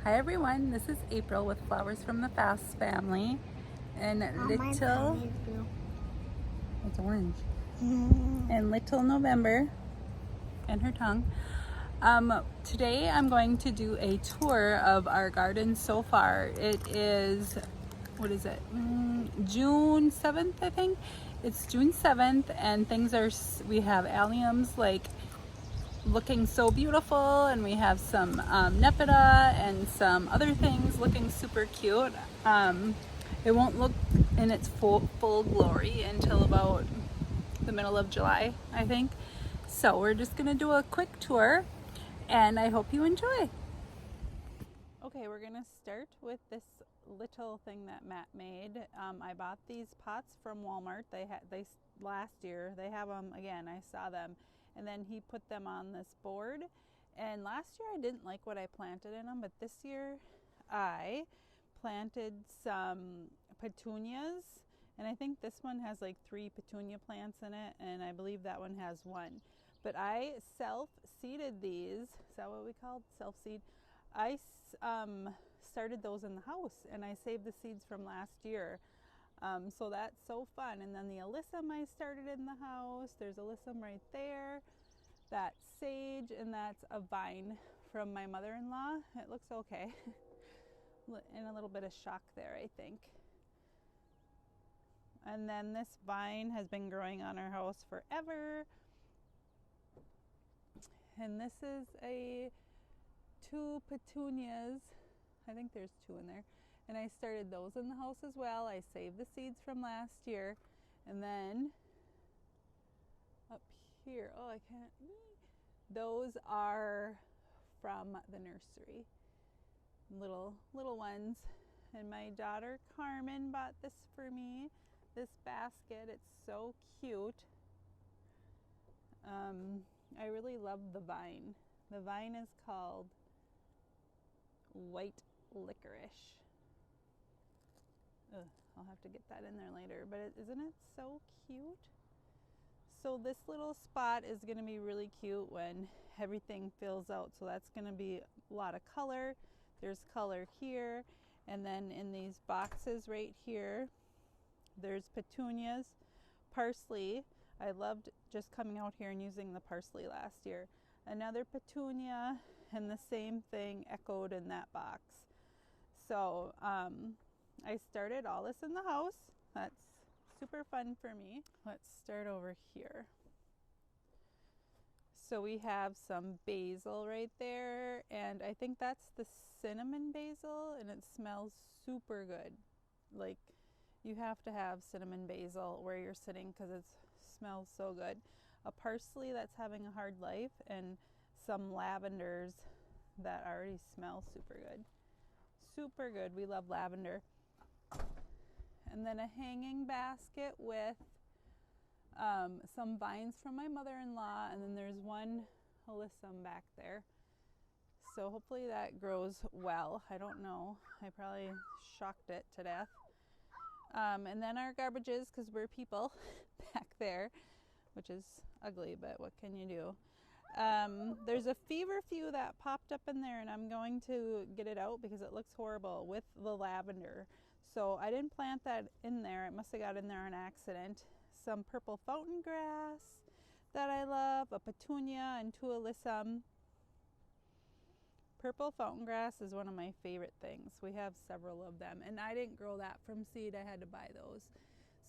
Hi everyone, this is April with Flowers from the Foss family and Mine's little, blue. it's orange, and little November and her tongue. Today I'm going to do a tour of our garden so far. It is, what is it, June 7th I think? It's June 7th and we have alliums like looking so beautiful, and we have some nepeta and some other things looking super cute. It won't look in its full glory until about the middle of July, I think. So we're just gonna do a quick tour and I hope you enjoy. Okay, we're gonna start with this little thing that Matt made. I bought these pots from Walmart. They last year. They have them again. I saw them, and then he put them on this board. And last year I didn't like what I planted in them, but this year I planted some petunias, and I think this one has like 3 petunia plants in it, and I believe that one has 1. But I self-seeded these. Is that what we called self-seed? I started those in the house, and I saved the seeds from last year. So that's so fun. And then the alyssum I started in the house. There's alyssum right there. That's sage, and that's a vine from my mother-in-law. It looks okay. In a little bit of shock there, I think. And then this vine has been growing on our house forever. And this is 2 petunias. I think there's 2 in there. And I started those in the house as well. I saved the seeds from last year. And then up here, oh, I can't, those are from the nursery. Little ones. And my daughter Carmen bought this for me, this basket. It's so cute. I really love the vine. The vine is called white licorice. Ugh, I'll have to get that in there later, but isn't it so cute? So this little spot is going to be really cute when everything fills out. So that's going to be a lot of color. There's color here, and then in these boxes right here, there's petunias, parsley. I loved just coming out here and using the parsley last year. Another petunia, and the same thing echoed in that box. So I started all this in the house. That's super fun for me. Let's start over here. So we have some basil right there, and I think that's the cinnamon basil, and it smells super good. Like, you have to have cinnamon basil where you're sitting because it smells so good. A parsley that's having a hard life, and some lavenders that already smell super good. Super good. We love lavender. And then a hanging basket with some vines from my mother-in-law, and then there's one alyssum back there. So hopefully that grows well. I don't know. I probably shocked it to death. And then our garbages, because we're people, back there, which is ugly, but what can you do? There's a feverfew that popped up in there, and I'm going to get it out because it looks horrible with the lavender. So I didn't plant that in there. It must have got in there on accident. Some purple fountain grass that I love, a petunia, and 2 alyssum. Purple fountain grass is one of my favorite things. We have several of them, and I didn't grow that from seed. I had to buy those.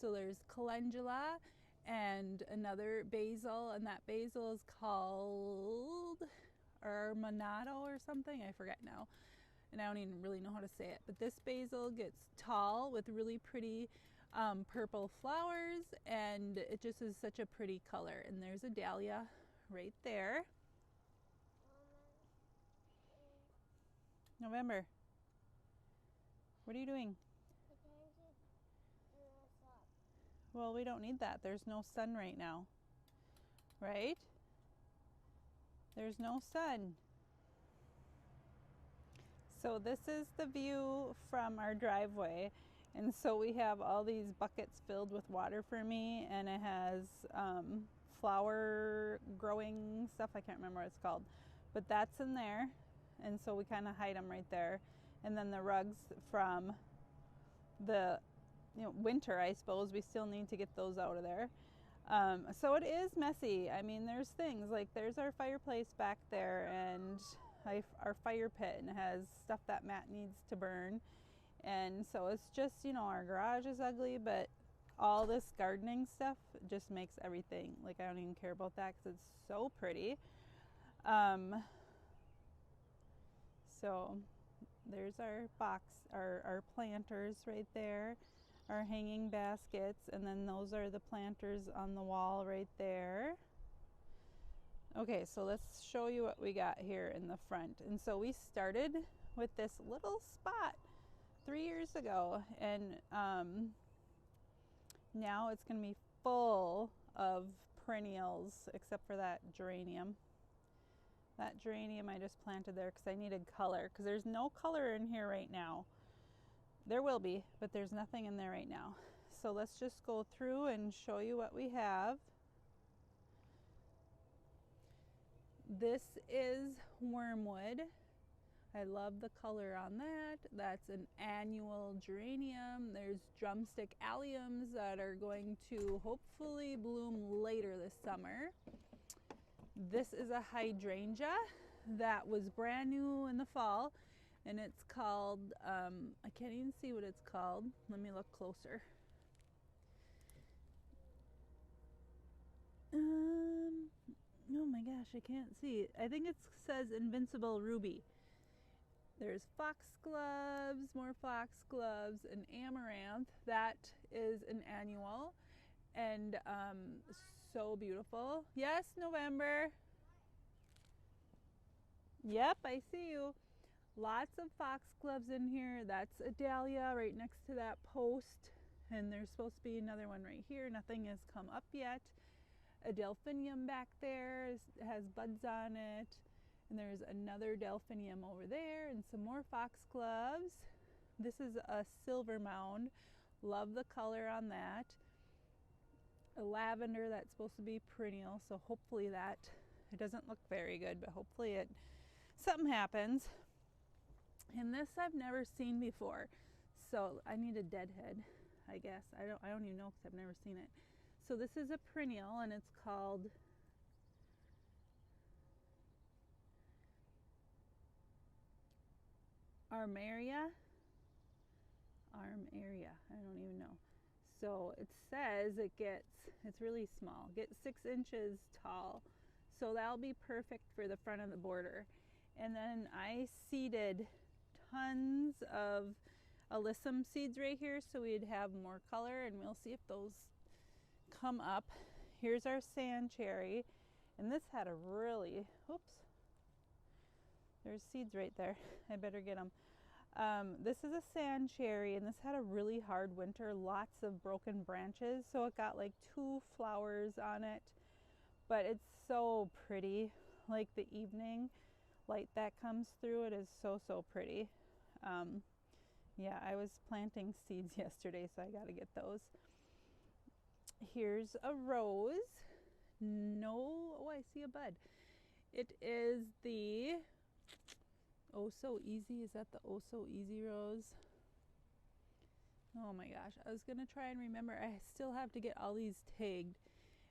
So there's calendula and another basil, and that basil is called Armanado or something. I forget now, and I don't even really know how to say it. But this basil gets tall with really pretty purple flowers, and it just is such a pretty color. And there's a dahlia right there. November, what are you doing? Well, we don't need that. There's no sun right now, right? There's no sun. So this is the view from our driveway. And so we have all these buckets filled with water for me, and it has flower growing stuff. I can't remember what it's called, but that's in there. and so we kind of hide them right there. And then the rugs from the winter, I suppose, we still need to get those out of there. So it is messy. I mean, there's things like there's our fireplace back there, and our fire pit, and it has stuff that Matt needs to burn. And so it's just, our garage is ugly, but all this gardening stuff just makes everything, like, I don't even care about that because it's so pretty. So there's our box, our planters right there, our hanging baskets, and then those are the planters on the wall right there. Okay, so let's show you what we got here in the front. And so we started with this little spot 3 years ago, and now it's going to be full of perennials except for that geranium. That geranium I just planted there because I needed color, because there's no color in here right now. There will be, but there's nothing in there right now. So let's just go through and show you what we have. This is wormwood. I love the color on that. That's an annual geranium. There's drumstick alliums that are going to hopefully bloom later this summer. This is a hydrangea that was brand new in the fall, and it's called, I can't even see what it's called. Let me look closer. Oh my gosh, I can't see. I think it says Invincible Ruby. There's foxgloves, more foxgloves, and amaranth. That is an annual, and so beautiful. Yes, November. Yep, I see you. Lots of foxgloves in here. That's a dahlia right next to that post, and there's supposed to be another one right here. Nothing has come up yet. A delphinium back there has buds on it, and there's another delphinium over there, and some more foxgloves. This is a silver mound. Love the color on that. A lavender that's supposed to be perennial, so hopefully that, it doesn't look very good, but hopefully something happens. And this I've never seen before, so I need a deadhead, I guess. I don't even know because I've never seen it. So this is a perennial, and it's called Armaria. I don't even know. So it says it's really small, gets 6 inches tall. So that'll be perfect for the front of the border. And then I seeded tons of alyssum seeds right here so we'd have more color, and we'll see if those come up. Here's our sand cherry, and this had a really, there's seeds right there. I better get them. This is a sand cherry, and this had a really hard winter, lots of broken branches, so it got like 2 flowers on it, but it's so pretty. Like the evening light that comes through it is so pretty. Yeah, I was planting seeds yesterday, so I got to get those. Here's a rose. I see a bud. It is the Oh So Easy. Is that the Oh So Easy rose? Oh my gosh, I was gonna try and remember. I still have to get all these tagged.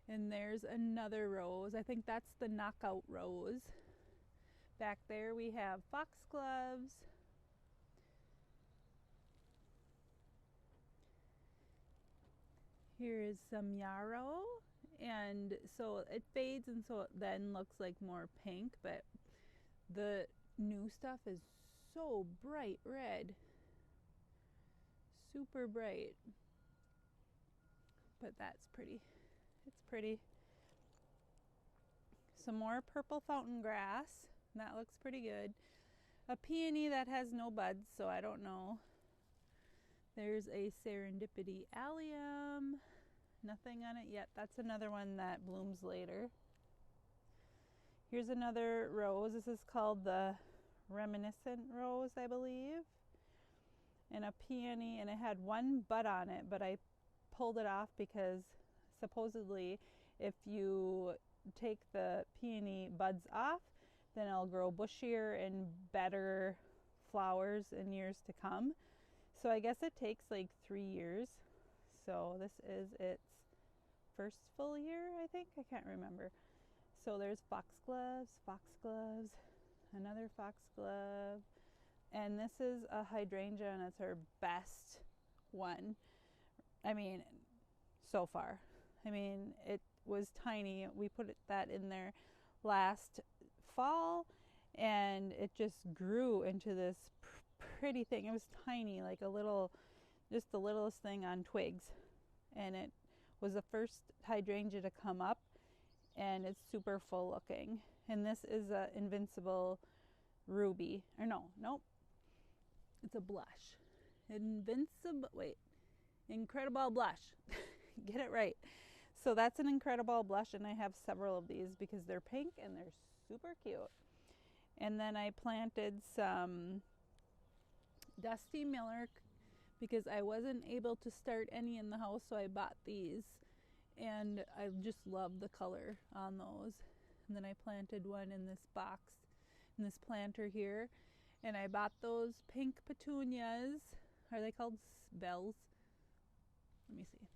And there's another rose. I think that's the knockout rose. Back there we have foxgloves. Here is some yarrow, and so it fades, and so it then looks like more pink, but the new stuff is so bright red, super bright. But that's pretty. It's pretty. Some more purple fountain grass. That looks pretty good. A peony that has no buds, so I don't know. There's a serendipity allium. Nothing on it yet. That's another one that blooms later. Here's another rose. This is called the reminiscent rose, I believe. And a peony, and it had 1 bud on it, but I pulled it off because supposedly if you take the peony buds off, then it'll grow bushier and better flowers in years to come. So I guess it takes like 3 years. So this is its first full year, I think. I can't remember. So there's foxgloves, another foxglove, and this is a hydrangea, and it's our best one. I mean, so far. I mean, it was tiny. We put that in there last fall, and it just grew into this pretty thing. It was tiny, like a little, just the littlest thing on twigs, and it was the first hydrangea to come up, and it's super full looking. And this is a Invincible Ruby, or nope, it's a blush. Incredible Blush. Get it right. So that's an Incredible Blush, and I have several of these because they're pink and they're super cute. And then I planted some Dusty Miller because I wasn't able to start any in the house, so I bought these, and I just love the color on those. And then I planted one in this box, in this planter here, and I bought those pink petunias. Are they called bells? Let me see.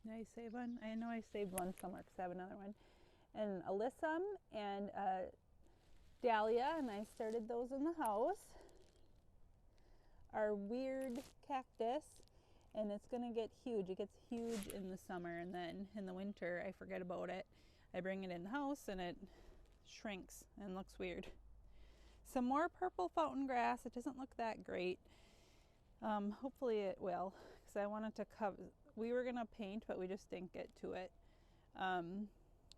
Did I save one? I know I saved one somewhere because I have another one. And Alyssum and Dahlia, and I started those in the house. Our weird cactus, and it's going to get huge. It gets huge in the summer, and then in the winter I forget about it. I bring it in the house and it shrinks and looks weird. Some more purple fountain grass. It doesn't look that great. Hopefully it will, because I wanted to cover. We were going to paint, but we just didn't get to it.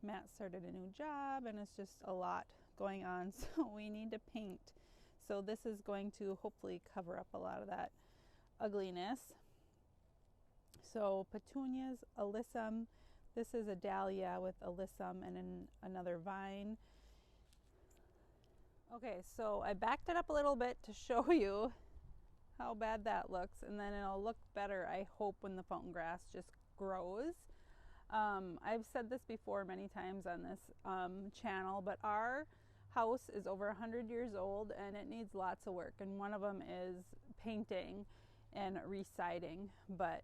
Matt started a new job, and it's just a lot going on, so we need to paint. So this is going to hopefully cover up a lot of that ugliness. So petunias, Alyssum. This is a dahlia with Alyssum and another vine. Okay, so I backed it up a little bit to show you how bad that looks, and then it'll look better, I hope, when the fountain grass just grows. I've said this before many times on this channel, but our house is over 100 years old and it needs lots of work, and one of them is painting and residing, but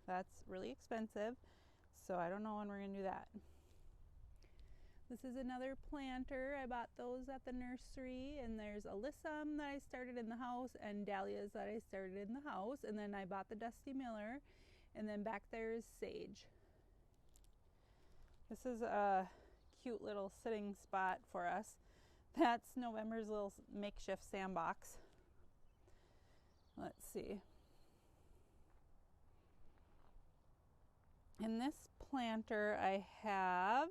that's really expensive, so I don't know when we're gonna do that. This is another planter. I bought those at the nursery, and there's Alyssum that I started in the house and dahlias that I started in the house, and then I bought the Dusty Miller, and then back there is sage. This is a cute little sitting spot for us. That's November's little makeshift sandbox. Let's see. In this planter I have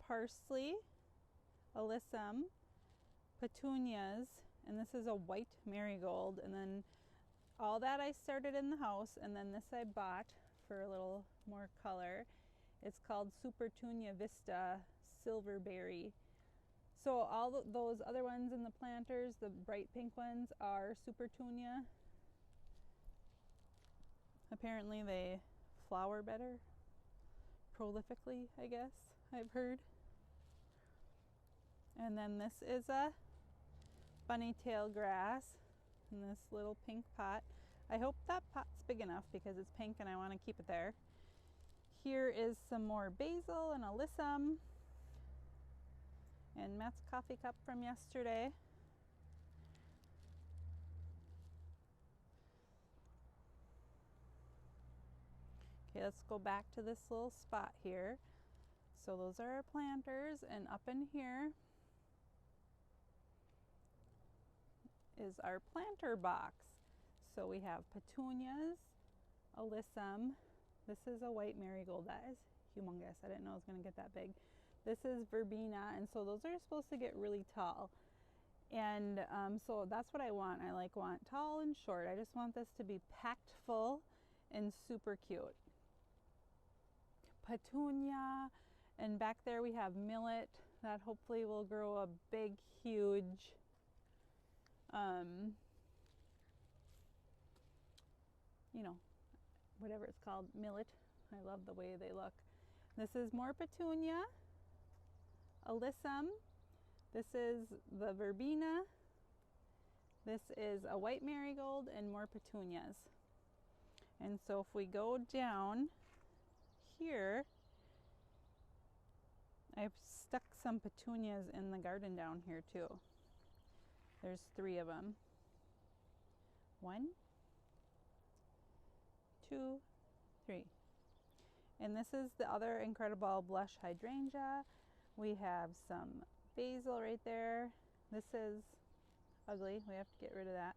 parsley, Alyssum, petunias, and this is a white marigold, and then all that I started in the house, and then this I bought for a little more color. It's called Supertunia Vista Silverberry. So all those other ones in the planters, the bright pink ones, are Supertunia. Apparently they flower better, prolifically, I guess, I've heard. And then this is a bunny tail grass in this little pink pot. I hope that pot's big enough because it's pink and I want to keep it there. Here is some more basil and Alyssum and Matt's coffee cup from yesterday. Okay, let's go back to this little spot here. So those are our planters, and up in here is our planter box. So we have petunias, Alyssum. This is a white marigold. That is humongous. I didn't know it was going to get that big. This is verbena, and so those are supposed to get really tall. And so that's what I want. I want tall and short. I just want this to be packed full and super cute. Petunia, and back there we have millet that hopefully will grow a big, huge you know, whatever it's called, millet. I love the way they look. This is more petunia, alyssum. This is the verbena. This is a white marigold and more petunias. And so if we go down here, I've stuck some petunias in the garden down here too. There's 3 of them. 1, 2, 3. And this is the other incredible blush hydrangea. We have some basil right there. This is ugly. We have to get rid of that.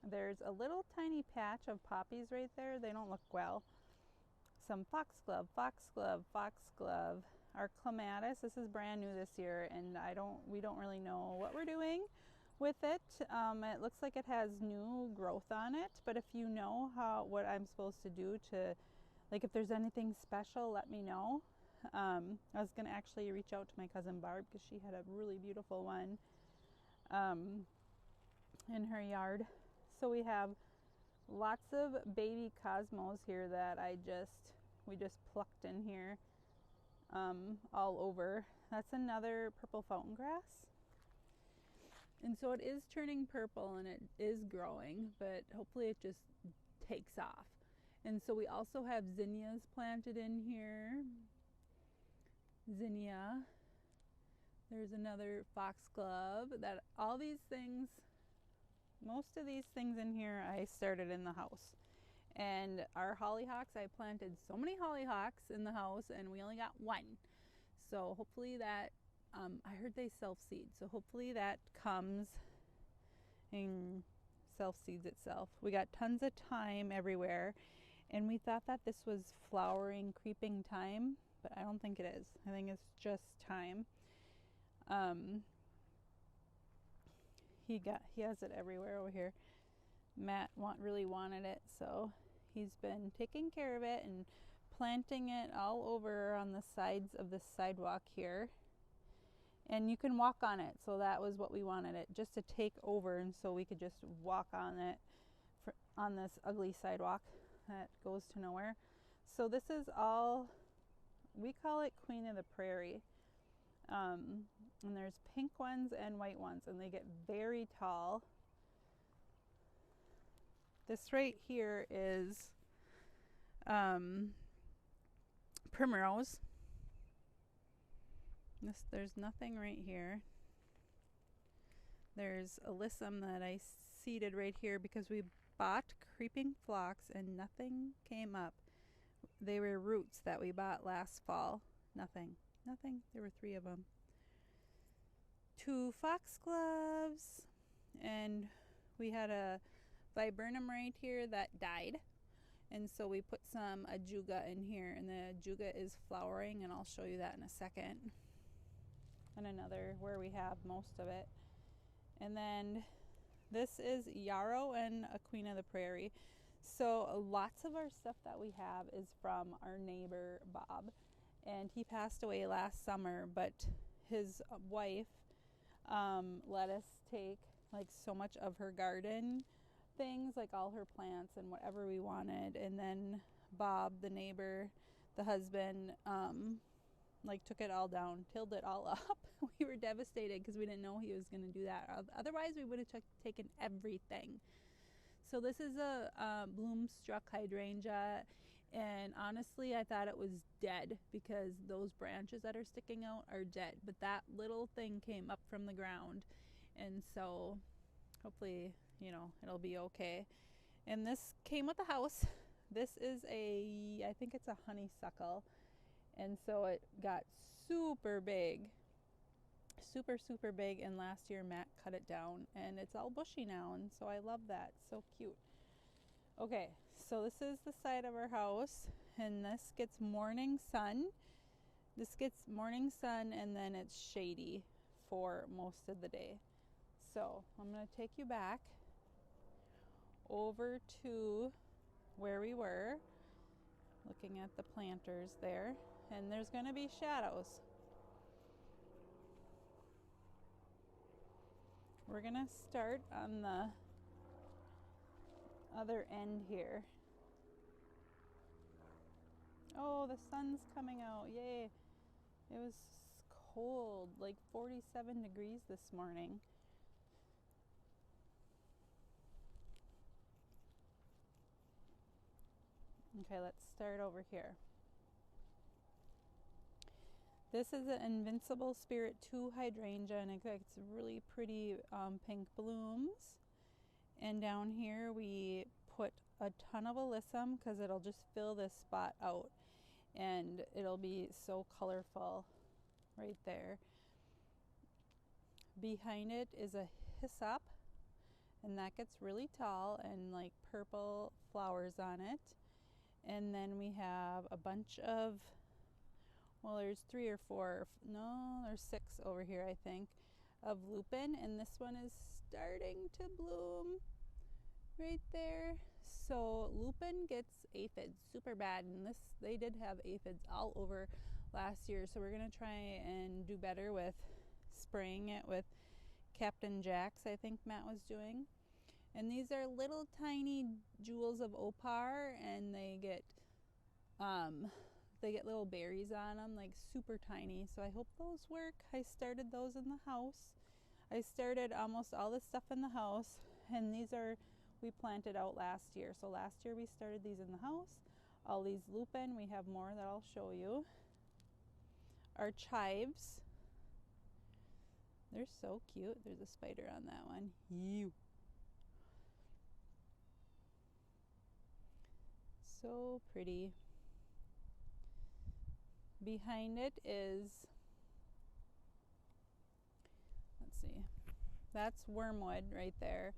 There's a little tiny patch of poppies right there. They don't look well. Some foxglove, foxglove, foxglove. Our clematis, this is brand new this year, and we don't really know what we're doing with it. It looks like it has new growth on it, but if you know what I'm supposed to do to, like, if there's anything special, let me know. I was gonna actually reach out to my cousin Barb because she had a really beautiful one in her yard. So we have lots of baby cosmos here that we just plucked in here all over. That's another purple fountain grass. And so it is turning purple and it is growing, but hopefully it just takes off. And so we also have zinnias planted in here. Zinnia. There's another foxglove. All these things, most of these things in here I started in the house. And our hollyhocks, I planted so many hollyhocks in the house and we only got 1. So hopefully that, I heard they self-seed. So hopefully that comes and self-seeds itself. We got tons of thyme everywhere. And we thought that this was flowering, creeping thyme, but I don't think it is. I think it's just thyme. He has it everywhere over here. Matt really wanted it, so he's been taking care of it and planting it all over on the sides of the sidewalk here. And you can walk on it, so that was what we wanted it, just to take over, and so we could just walk on it on this ugly sidewalk that goes to nowhere. So this is all, we call it Queen of the Prairie. And there's pink ones and white ones, and they get very tall. This right here is primrose. There's nothing right here. There's alyssum that I seeded right here because we bought creeping phlox and nothing came up. They were roots that we bought last fall. Nothing. There were 3 of them. 2 foxgloves, and we had a viburnum right here that died, and so we put some ajuga in here, and the ajuga is flowering, and I'll show you that in a second. And another where we have most of it. And then this is yarrow and a Queen of the Prairie. So lots of our stuff that we have is from our neighbor Bob, and he passed away last summer, but his wife let us take like so much of her garden things, like all her plants and whatever we wanted. And then Bob, the neighbor, the husband, like took it all down, tilled it all up. We were devastated because we didn't know he was going to do that. Otherwise we would have taken everything. So this is a bloom-struck hydrangea, and honestly I thought it was dead because those branches that are sticking out are dead, but that little thing came up from the ground, and so hopefully, it'll be okay. And this came with the house. This is I think it's a honeysuckle, and so it got super big, super big, and last year Matt cut it down and it's all bushy now, and so I love that. So cute. Okay, so this is the side of our house, and this gets morning sun. And then it's shady for most of the day. So I'm going to take you back over to where we were looking at the planters there, and there's going to be shadows. We're going to start on the other end here. Oh, the sun's coming out. Yay. cold, like 47 degrees this morning. Okay, let's start over here. This is an Invincible Spirit 2 hydrangea, and it's really pretty pink blooms. And down here we put a ton of alyssum because it'll just fill this spot out, and it'll be so colorful right there. Behind it is a hyssop, and that gets really tall and like purple flowers on it. And then we have a bunch of, well, there's 3 or 4, no, there's 6 over here, I think, of lupin, and this one is starting to bloom right there. So lupin gets aphids super bad, and this, they did have aphids all over last year, so we're gonna try and do better with spraying it with Captain Jack's, I think Matt was doing. And these are little tiny jewels of opar, and they get little berries on them, like super tiny. So I hope those work. I started those in the house. I started almost all this stuff in the house, and these are, we planted out last year. So last year we started these in the house. All these lupin, we have more that I'll show you. Our chives, they're so cute. There's a spider on that one. Ew. So pretty. Behind it is, let's see, that's wormwood right there.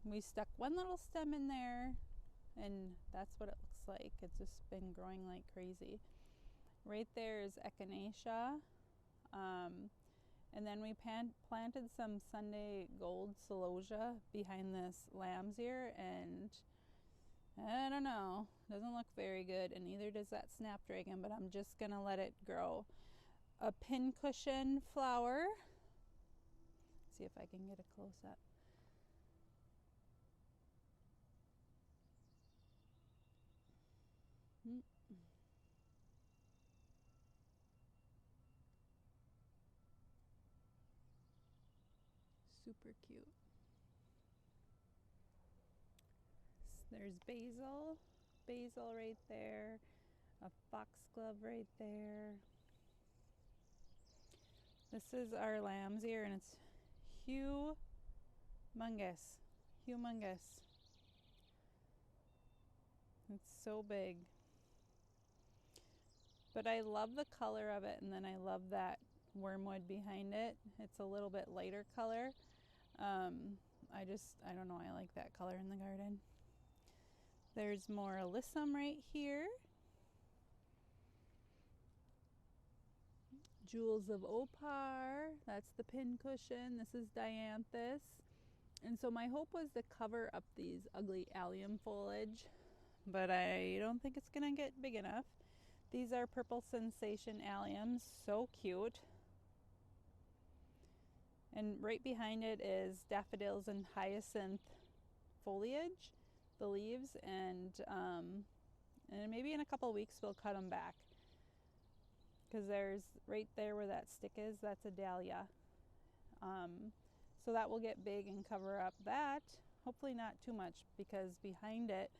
We stuck one little stem in there, and that's what it looks like. It's just been growing like crazy. Right there is echinacea. And then we planted some Sunday gold celosia behind this lamb's ear, and I don't know, doesn't look very good, and neither does that snapdragon, but I'm just gonna let it grow. A pincushion flower. Let's see if I can get a close up. Super cute. There's basil right there, a foxglove right there. This is our lamb's ear, and it's humongous. It's so big. But I love the color of it, and then I love that wormwood behind it. It's a little bit lighter color. I don't know, I like that color in the garden. There's more alyssum right here. Jewels of opar, that's the pincushion. This is dianthus. And so my hope was to cover up these ugly allium foliage, but I don't think it's gonna get big enough. These are purple sensation alliums, so cute. And right behind it is daffodils and hyacinth foliage, the leaves, and maybe in a couple of weeks we'll cut them back, because there's right there where that stick is, that's a dahlia. So that will get big and cover up that, hopefully not too much, because behind it,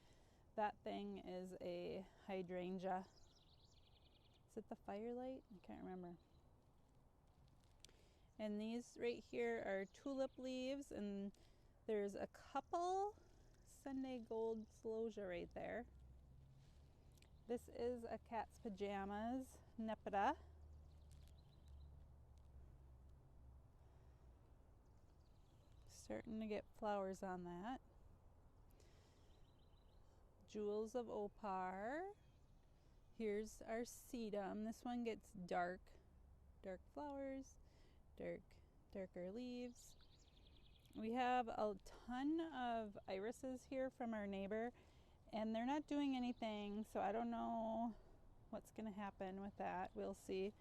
that thing is a hydrangea. Is it the firelight? I can't remember. And these right here are tulip leaves, and there's a couple Sunday gold celosia right there. This is a cat's pajamas nepeta. Starting to get flowers on that. Jewels of opar. Here's our sedum. This one gets dark flowers, darker leaves. We have a ton of irises here from our neighbor, and they're not doing anything, so I don't know what's going to happen with that. We'll see.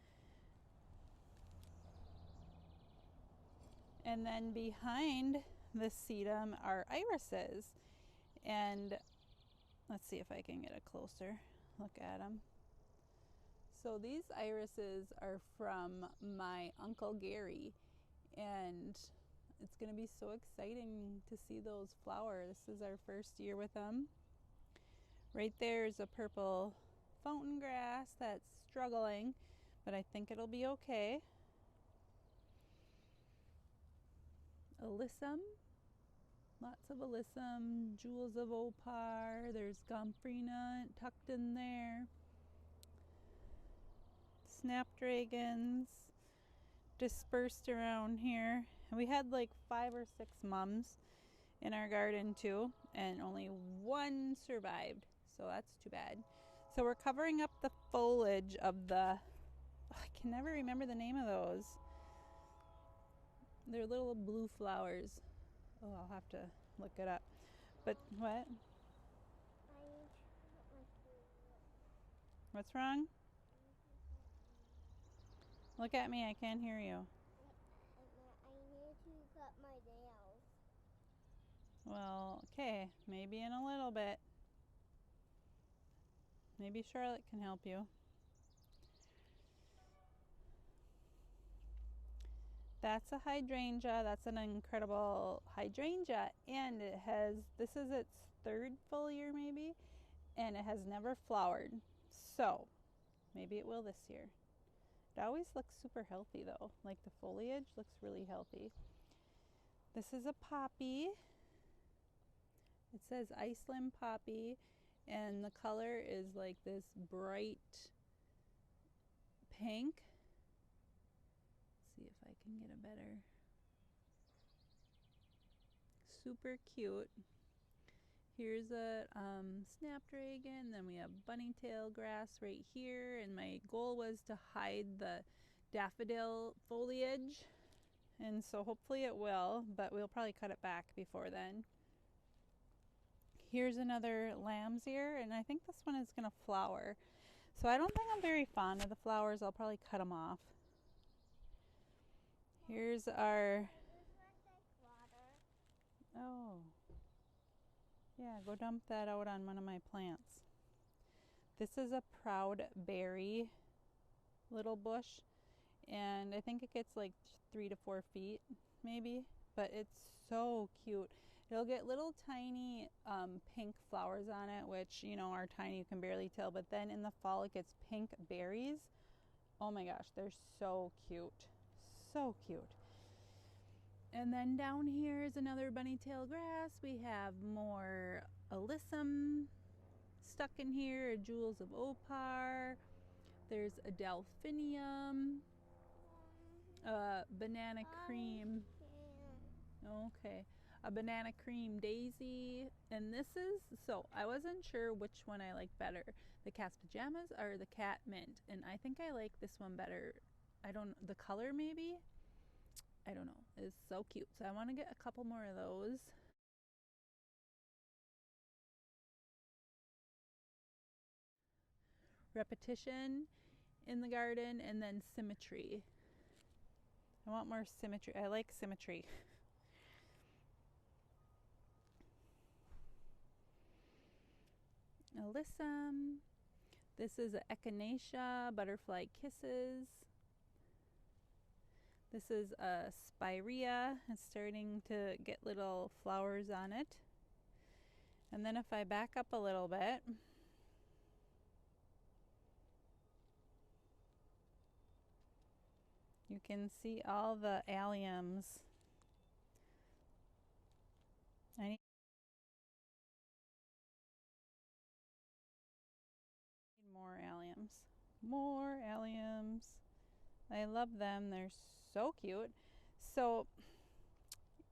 And then behind the sedum are irises, and let's see if I can get a closer look at them. So these irises are from my Uncle Gary, and it's going to be so exciting to see those flower. This is our first year with them. Right there is a purple fountain grass that's struggling, but I think it'll be okay. Alyssum, lots of alyssum, jewels of opar, there's gomphrena tucked in there. Snapdragons dispersed around here. And we had like 5 or 6 mums in our garden too, and only one survived, so that's too bad. So we're covering up the foliage of the, I can never remember the name of those. They're little blue flowers. Oh, I'll have to look it up. But what? What's wrong? Look at me, I can't hear you. I need to cut my nails. Well, okay, maybe in a little bit. Maybe Charlotte can help you. That's a hydrangea. That's an incredible hydrangea, and it has, this is its 3rd full year maybe, and it has never flowered. So maybe it will this year. It always looks super healthy though. Like the foliage looks really healthy. This is a poppy. It says Iceland poppy, and the color is like this bright pink. Let's see if I can get a better. Super cute. Here's a snapdragon, then we have bunny tail grass right here, and my goal was to hide the daffodil foliage, and so hopefully it will, but we'll probably cut it back before then. Here's another lamb's ear, and I think this one is going to flower. So I don't think I'm very fond of the flowers. I'll probably cut them off. Here's our... Oh. Yeah, go dump that out on one of my plants. This is a proud berry little bush, and I think it gets like 3 to 4 feet maybe, but it's so cute. It'll get little tiny pink flowers on it, which, you know, are tiny, you can barely tell, but then in the fall it gets pink berries. Oh my gosh, they're so cute. So cute. And then down here is another bunny tail grass. We have more alyssum stuck in here, jewels of opar. There's a delphinium, banana cream. Okay, a banana cream daisy. And this is, so I wasn't sure which one I like better, the cat's pajamas or the cat mint. And I think I like this one better. I don't, the color maybe? I don't know. It's so cute. So I want to get a couple more of those. Repetition in the garden, and then symmetry. I want more symmetry. I like symmetry. Alyssum. This is a echinacea, butterfly kisses. This is a spirea. It's starting to get little flowers on it. And then if I back up a little bit, you can see all the alliums. I need more alliums. More alliums. I love them. They're so cute. So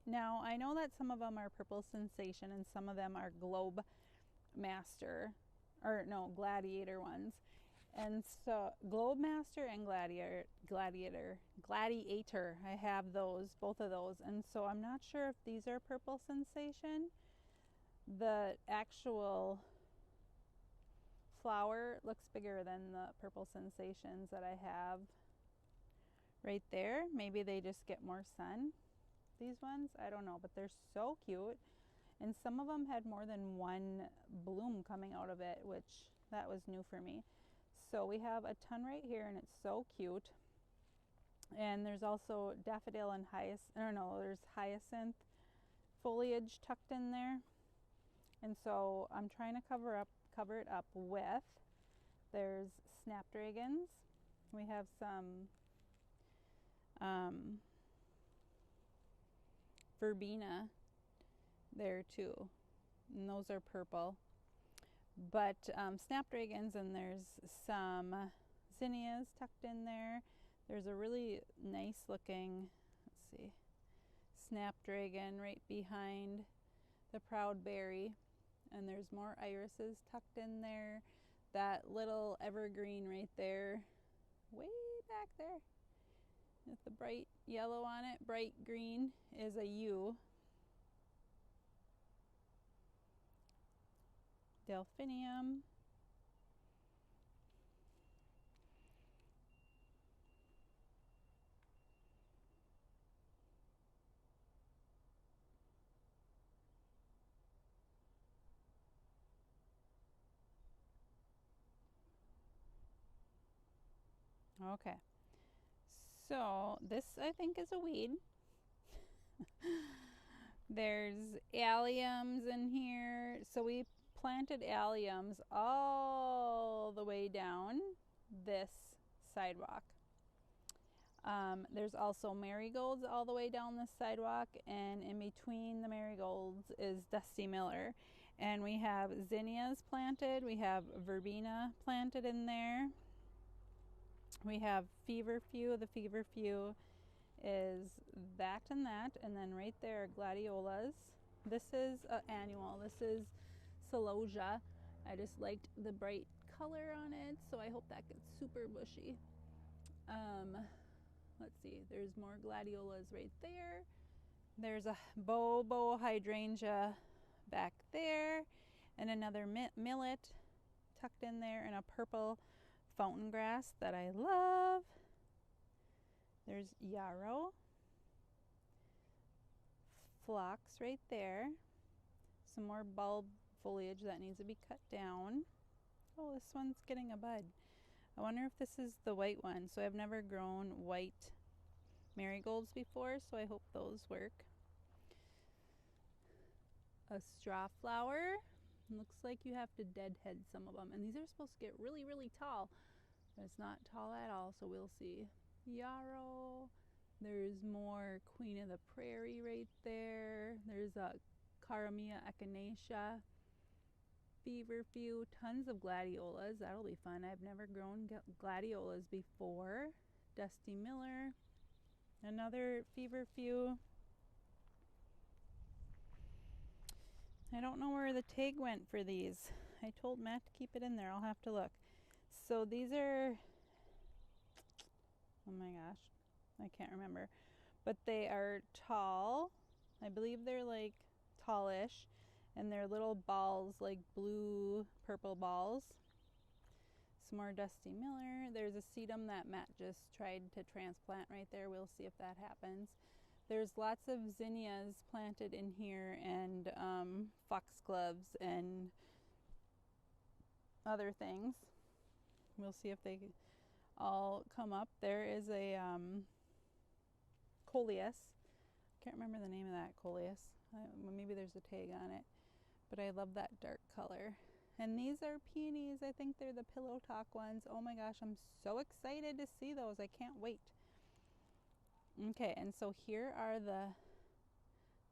now I know that some of them are Purple Sensation and some of them are Globe Master, or no, Gladiator ones. And so Globe Master and Gladiator, I have those, both of those. And so I'm not sure if these are Purple Sensation. The actual flower looks bigger than the Purple Sensations that I have right there. Maybe they just get more sun, these ones, I don't know, but they're so cute. And some of them had more than one bloom coming out of it, which that was new for me. So we have a ton right here, and it's so cute. And there's also daffodil and hyacinth, or no, there's hyacinth foliage tucked in there. And so I'm trying to cover it up with, there's snapdragons. We have some verbena there too, and those are purple. But snapdragons, and there's some zinnias tucked in there. There's a really nice looking, let's see, snapdragon right behind the proud berry, and there's more irises tucked in there. That little evergreen right there, way back there with the bright yellow on it, bright green, is a yew. Delphinium. Okay, so this I think is a weed. There's alliums in here. So we planted alliums all the way down this sidewalk. There's also marigolds all the way down this sidewalk, and in between the marigolds is Dusty Miller. And we have zinnias planted, we have verbena planted in there. We have feverfew. The feverfew is that, and then right there are gladiolas. This is an annual. This is celosia. I just liked the bright color on it, so I hope that gets super bushy. Let's see, there's more gladiolas right there. There's a bobo hydrangea back there, and another millet tucked in there, and a purple fountain grass that I love. There's yarrow, phlox right there, some more bulb foliage that needs to be cut down. Oh, this one's getting a bud. I wonder if this is the white one. So I've never grown white marigolds before, so I hope those work. A straw flower. Looks like you have to deadhead some of them, and these are supposed to get really, really tall. But it's not tall at all, so we'll see. Yarrow. There's more Queen of the Prairie right there. There's a Caramia echinacea. Feverfew. Tons of gladiolas. That'll be fun. I've never grown gladiolas before. Dusty Miller. Another feverfew. I don't know where the tag went for these. I told Matt to keep it in there. I'll have to look. So these are, oh my gosh, I can't remember. But they are tall. I believe they're like tallish. And they're little balls, like blue, purple balls. Some more Dusty Miller. There's a sedum that Matt just tried to transplant right there. We'll see if that happens. There's lots of zinnias planted in here, and foxgloves and other things. We'll see if they all come up. There is a coleus. Can't remember the name of that coleus. Maybe there's a tag on it, but I love that dark color. And these are peonies. I think they're the pillow talk ones. Oh my gosh, I'm so excited to see those. I can't wait. Okay, and so here are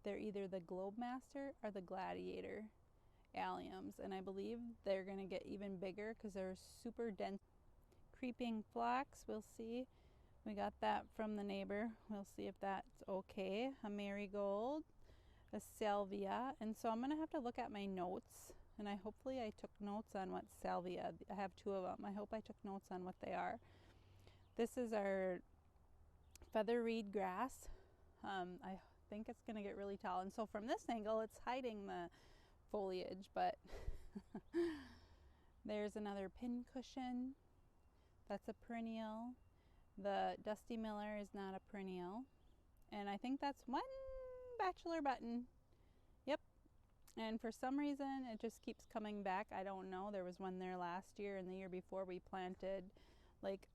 they're either the Globe Master or the Gladiator alliums, and I believe they're going to get even bigger because they're super dense. Creeping phlox, we'll see. We got that from the neighbor. We'll see if that's okay. A marigold, a salvia, and so I'm going to have to look at my notes, and hopefully I took notes on what salvia. I have two of them. I hope I took notes on what they are. This is our feather reed grass. I think it's going to get really tall, and so from this angle it's hiding the foliage, but there's another pincushion. That's a perennial. The Dusty Miller is not a perennial, and I think that's one bachelor button. Yep. And for some reason, it just keeps coming back. I don't know. There was one there last year, and the year before we planted like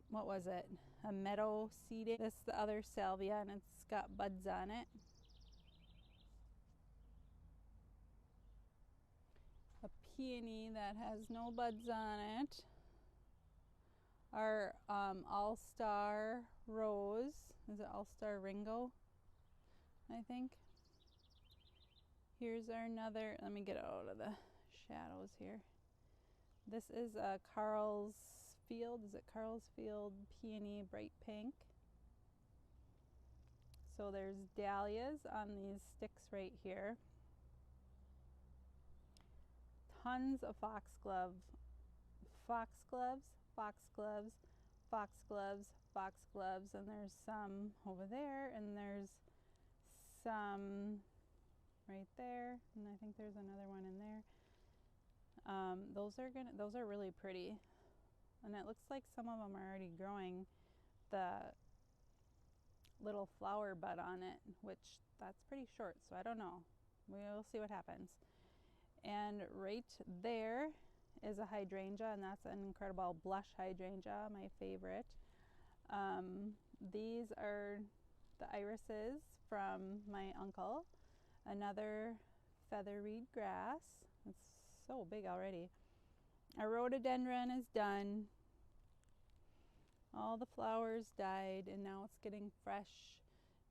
what was it? A meadow seeding. This is the other salvia, and it's got buds on it. A peony that has no buds on it. Our all-star rose. Is it all-star Ringo? I think. Here's our another. Let me get out of the shadows here. This is a Carl's Field. Is it Carl's Field Peony Bright Pink? So there's dahlias on these sticks right here. Tons of foxgloves, foxgloves, and there's some over there, and there's some right there, and I think there's another one in there. Those are really pretty, and it looks like some of them are already growing the little flower bud on it, which that's pretty short, so I don't know. We'll see what happens. And right there is a hydrangea, and that's an incredible blush hydrangea, my favorite. These are the irises from my uncle. Another featherweed grass. It's so big already. Our rhododendron is done. All the flowers died, and now it's getting fresh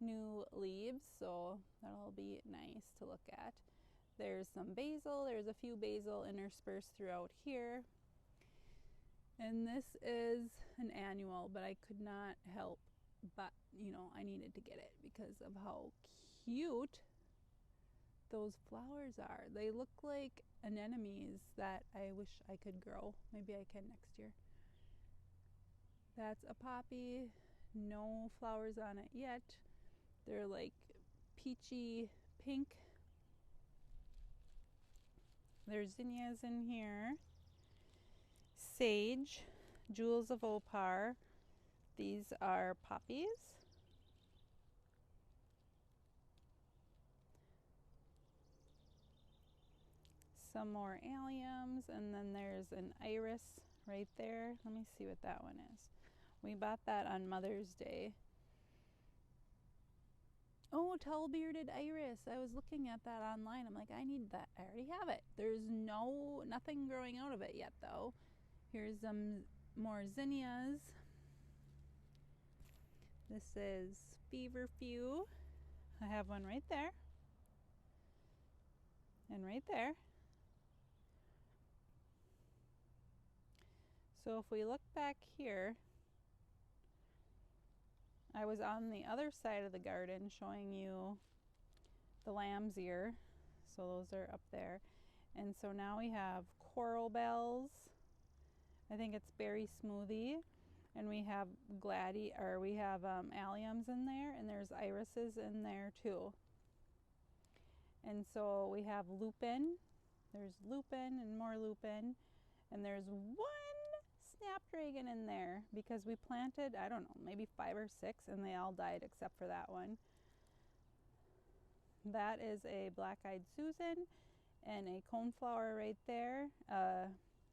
new leaves, so that'll be nice to look at. There's some basil. There's a few basil interspersed throughout here. And this is an annual, but I could not help but, I needed to get it because of how cute those flowers are. They look like anemones that I wish I could grow. Maybe I can next year. That's a poppy. No flowers on it yet. They're like peachy pink. There's zinnias in here. Sage, jewels of opar. These are poppies. Some more alliums, and then there's an iris right there. Let me see what that one is. We bought that on Mother's Day. Oh, tall-bearded iris. I was looking at that online. I'm like, I need that. I already have it. There's nothing growing out of it yet, though. Here's some more zinnias. This is feverfew. I have one right there. And right there. So if we look back here, I was on the other side of the garden showing you the lamb's ear. So those are up there. And so now we have coral bells. I think it's berry smoothie. And we have alliums in there, and there's irises in there too. And so we have lupin. There's lupin and more lupin. And there's one snapdragon in there because we planted, I don't know, maybe 5 or 6, and they all died except for that one. That is a black-eyed Susan and a coneflower right there.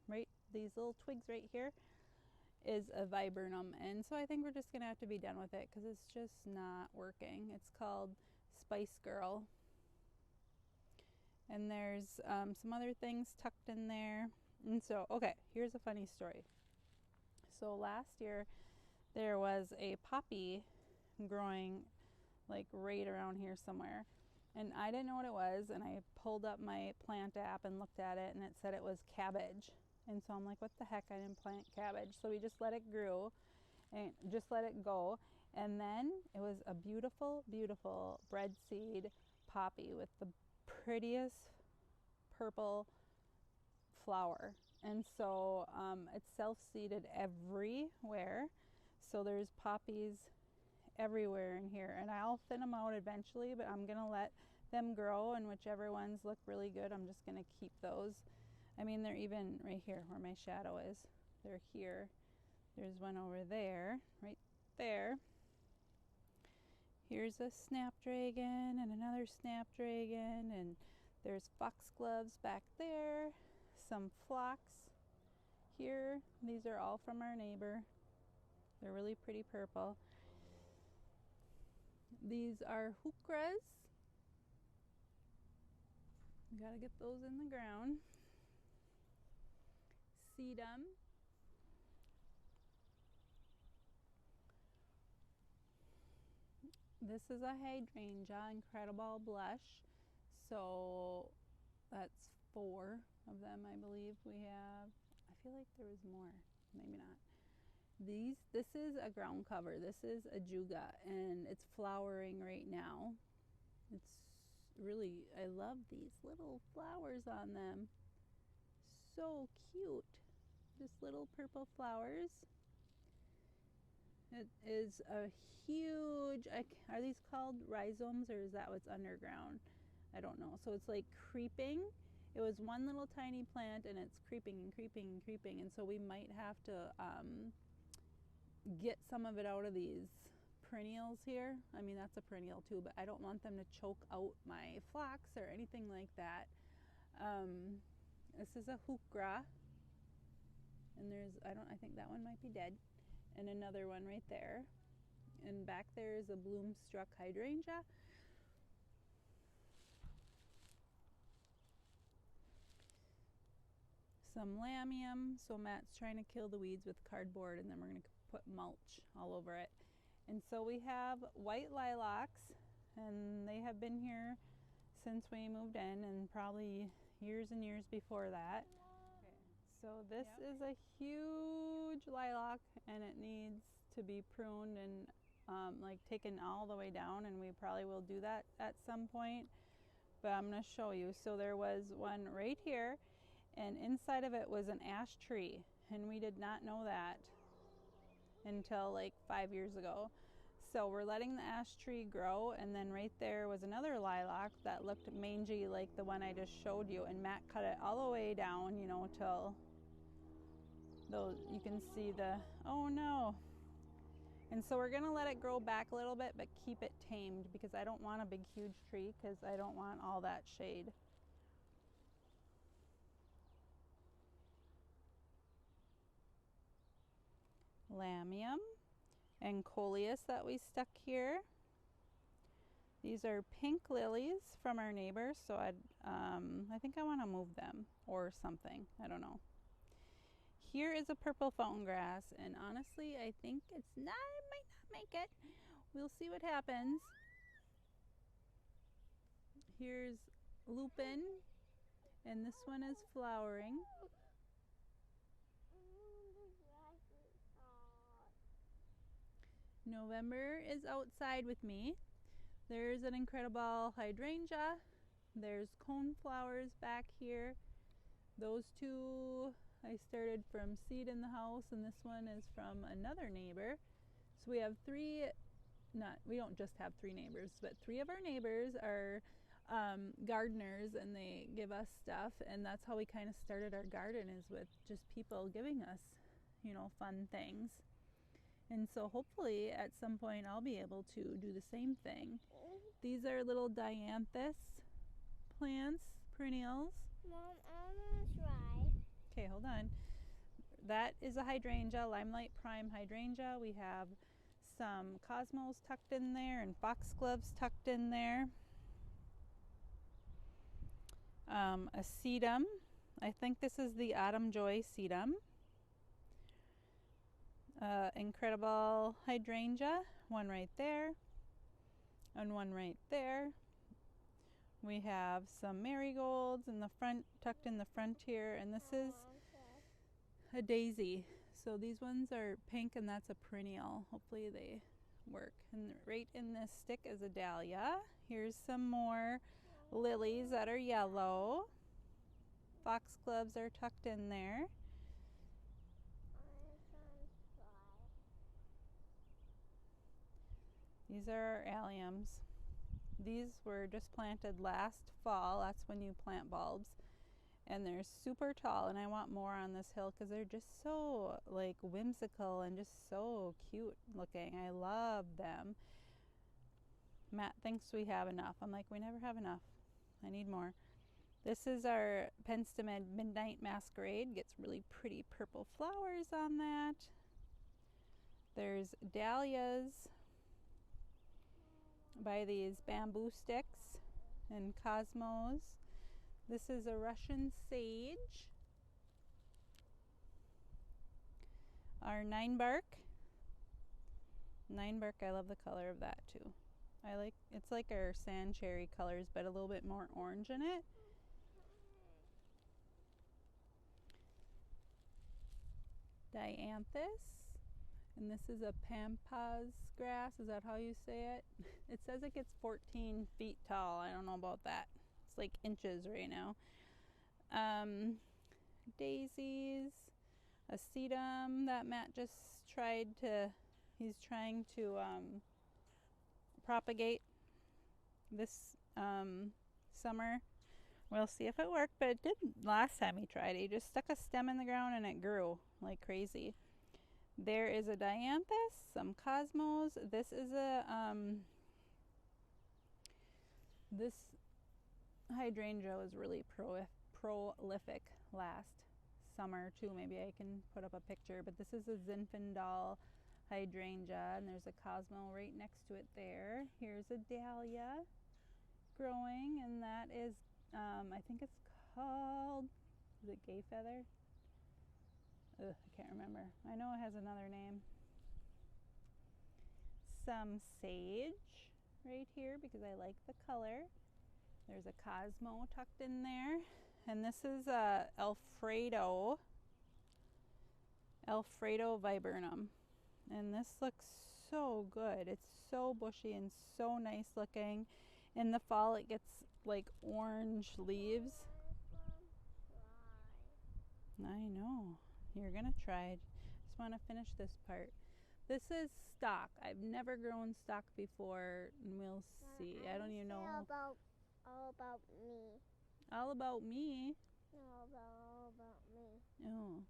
Right, these little twigs right here is a viburnum, and so I think we're just gonna have to be done with it because it's just not working. It's called Spice Girl. And there's some other things tucked in there. And so, okay, here's a funny story. So last year there was a poppy growing like right around here somewhere, and I didn't know what it was, and I pulled up my plant app and looked at it, and it said it was cabbage. And so I'm like, what the heck, I didn't plant cabbage. So we just let it grow and just let it go. And then it was a beautiful, beautiful bread seed poppy with the prettiest purple flower. And so it's self-seeded everywhere. So there's poppies everywhere in here. And I'll thin them out eventually, but I'm gonna let them grow, and whichever ones look really good, I'm just gonna keep those. I mean, they're even right here where my shadow is. They're here. There's one over there, right there. Here's a snapdragon and another snapdragon, and there's foxgloves back there, some phlox here. These are all from our neighbor. They're really pretty purple. These are heuchras. We gotta get those in the ground. Sedum. This is a hydrangea, Incredible Blush. So that's 4 of them, I believe we have. I feel like there was more, maybe not. This is a ground cover. This is a juga, and it's flowering right now. It's really, I love these little flowers on them. So cute. Just little purple flowers. It is a huge, are these called rhizomes, or is that what's underground? I don't know. So it's like creeping. It was one little tiny plant, and it's creeping and creeping and creeping. And so we might have to get some of it out of these perennials here. I mean, that's a perennial too, but I don't want them to choke out my phlox or anything like that. This is a heuchera. And I think that one might be dead. And another one right there. And back there is a bloom-struck hydrangea. Some Allium. So Matt's trying to kill the weeds with cardboard, and then we're going to put mulch all over it. And so we have white lilacs, and they have been here since we moved in, and probably years and years before that. So this is a huge lilac, and it needs to be pruned and like taken all the way down, and we probably will do that at some point, but I'm going to show you. So there was one right here, and inside of it was an ash tree, and we did not know that until like 5 years ago. So we're letting the ash tree grow, and then right there was another lilac that looked mangy like the one I just showed you, and Matt cut it all the way down, you know, till those, you can see the, oh no. And so we're gonna let it grow back a little bit, but keep it tamed, because I don't want a big huge tree, because I don't want all that shade. Allium and coleus that we stuck here. These are pink lilies from our neighbors, so I think I want to move them or something. I don't know. Here is a purple fountain grass, and honestly, I think it might not make it. We'll see what happens. Here's lupin, and this one is flowering. November is outside with me. There's an incredible hydrangea. There's coneflowers back here. Those two I started from seed in the house, and this one is from another neighbor. So we have we don't just have 3 neighbors, but 3 of our neighbors are gardeners, and they give us stuff, and that's how we kind of started our garden, is with just people giving us, you know, fun things. And so hopefully at some point I'll be able to do the same thing. These are little dianthus plants, perennials. Mom, I'm gonna try. Okay, hold on. That is a hydrangea, Limelight Prime hydrangea. We have some cosmos tucked in there, and foxgloves tucked in there. A sedum. I think this is the Autumn Joy sedum. Incredible hydrangea, one right there, and one right there. We have some marigolds in the front, tucked in the front here, and this is a daisy. So these ones are pink, and that's a perennial. Hopefully they work. And right in this stick is a dahlia. Here's some more lilies that are yellow. Foxgloves are tucked in there. These are our alliums. These were just planted last fall. That's when you plant bulbs. And they're super tall, and I want more on this hill because they're just so like whimsical and just so cute looking. I love them. Matt thinks we have enough. I'm like, we never have enough. I need more. This is our Penstemon Midnight Masquerade. Gets really pretty purple flowers on that. There's dahlias by these bamboo sticks and cosmos. This is a Russian sage. Our 9-bark. 9-bark, I love the color of that too. It's like our sand cherry colors, but a little bit more orange in it. Dianthus, and this is a pampas grass. Is that how you say it? It says it gets 14 feet tall. I don't know about that. It's like inches right now. Daisies, a sedum that Matt just he's trying to propagate this summer. We'll see if it worked, but it didn't last time he tried it. He just stuck a stem in the ground and it grew like crazy. There is a dianthus, some cosmos. This is a this hydrangea was really prolific last summer too. Maybe I can put up a picture, but this is a Zinfandel hydrangea, and there's a cosmo right next to it there. Here's a dahlia growing, and that is I think it's called, is it gay feather? Ugh, I can't remember. I know it has another name. Some sage right here because I like the color. There's a cosmo tucked in there, and this is a Alfredo viburnum, and this looks so good. It's so bushy and so nice looking. In the fall it gets like orange leaves. I know. You're gonna try. Just want to finish this part. This is stock. I've never grown stock before, and we'll see. I don't even know. All about me. All about me? No, all about me. Oh.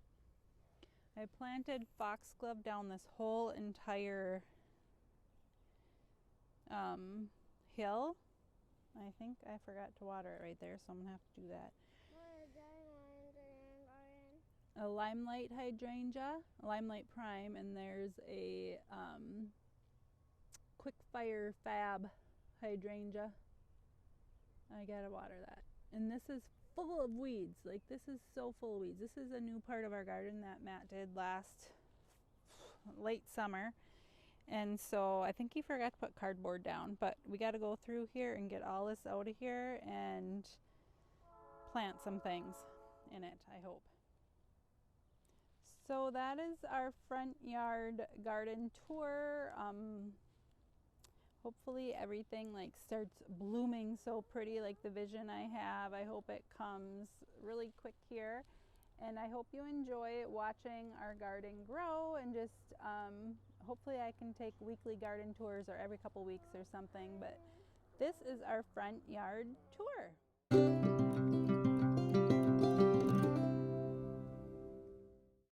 I planted foxglove down this whole entire hill. I think I forgot to water it right there, so I'm gonna have to do that. A limelight hydrangea, a limelight prime, and there's a quick fire fab hydrangea. I gotta water that. And this is full of weeds. Like, this is so full of weeds. This is a new part of our garden that Matt did last late summer. And so I think he forgot to put cardboard down, but we got to go through here and get all this out of here and plant some things in it, I hope. So that is our front yard garden tour. Hopefully everything like starts blooming so pretty like the vision I have. I hope it comes really quick here. And I hope you enjoy watching our garden grow, and just hopefully I can take weekly garden tours or every couple weeks or something. But this is our front yard tour.